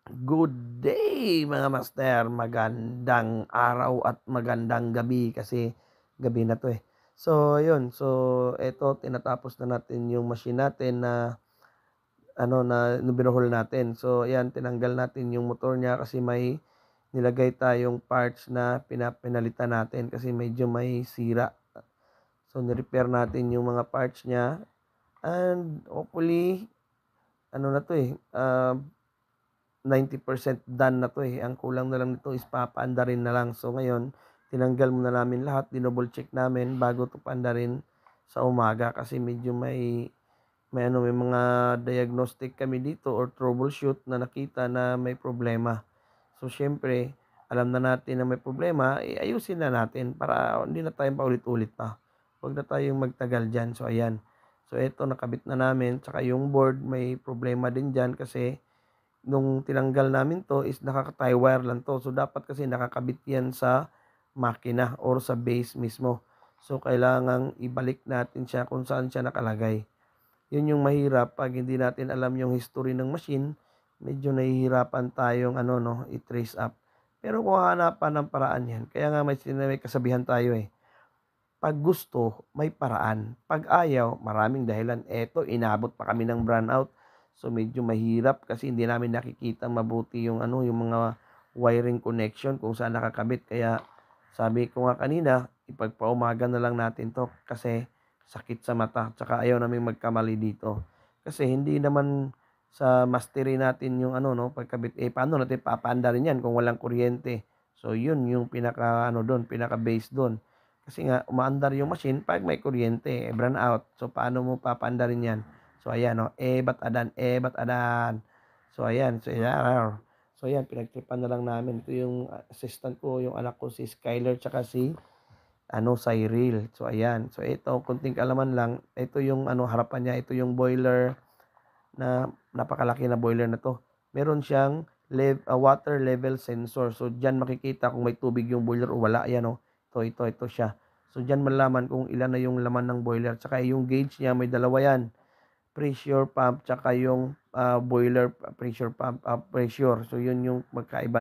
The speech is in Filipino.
Good day mga master, magandang araw at magandang gabi kasi gabi na 'to, eh. So ayun, eto tinatapos na natin yung machine natin na ano na binuhol natin. So ayan, tinanggal natin yung motor niya kasi may nilagay tayong parts na pinalitan natin kasi medyo may sira. So ni-repair natin yung mga parts niya and hopefully ano na 'to, 90% done na 'to, Ang kulang na lang nito is papaandarin na lang. So ngayon, tinanggal muna namin lahat, dinouble check namin bago 'to paandarin sa umaga kasi medyo may mga diagnostic kami dito or troubleshoot na nakita na may problema. So siyempre, alam na natin na may problema, ayusin na natin para hindi na tayo paulit-ulit pa. 'Wag na tayong magtagal diyan. So ayan. So eto nakabit na namin, tsaka yung board may problema din diyan kasi nung tinanggal namin 'to is nakaka-tie wire lang 'to. So, dapat kasi nakakabit 'yan sa makina or sa base mismo. So, kailangang ibalik natin siya kung saan siya nakalagay. 'Yun yung mahirap 'pag hindi natin alam yung history ng machine, medyo nahihirapan tayong ano 'no, i-trace up. Pero kung hahanapan ng paraan 'yan. Kaya nga may kasabihan tayo, 'pag gusto may paraan, 'pag ayaw maraming dahilan. Eto inabot pa kami ng brownout. So, medyo mahirap kasi hindi namin nakikitang mabuti yung ano, yung mga wiring connection kung saan nakakabit. Kaya sabi ko nga kanina, ipagpaumaga na lang natin 'to kasi sakit sa mata tsaka ayaw naming magkamali dito. Kasi hindi naman sa mastery natin yung ano 'no, pagkabit, paano natin papaandarin 'yan kung walang kuryente. So, yun yung pinaka-ano dun, pinaka-base dun. Kasi nga umaandar yung machine 'pag may kuryente, brown out. So, paano mo papaandarin 'yan? So, ayan, oh, ba't adan, ba't adan. So, ayan, so, ayan pinagtripan na lang namin. Ito yung assistant ko, yung anak ko si Skyler tsaka si ano, Cyril. So, ayan. So, ito konting kaalaman lang, ito yung ano harapan niya, ito yung boiler na napakalaki na boiler na 'to. Meron siyang water level sensor. So, diyan makikita kung may tubig yung boiler o wala, ayan, oh. Ito siya. So, diyan malalaman kung ilan na yung laman ng boiler. Tsaka yung gauge niya may dalawa yan, pressure pump tsaka yung, boiler pressure pump, pressure. So, yun yung magkaiba.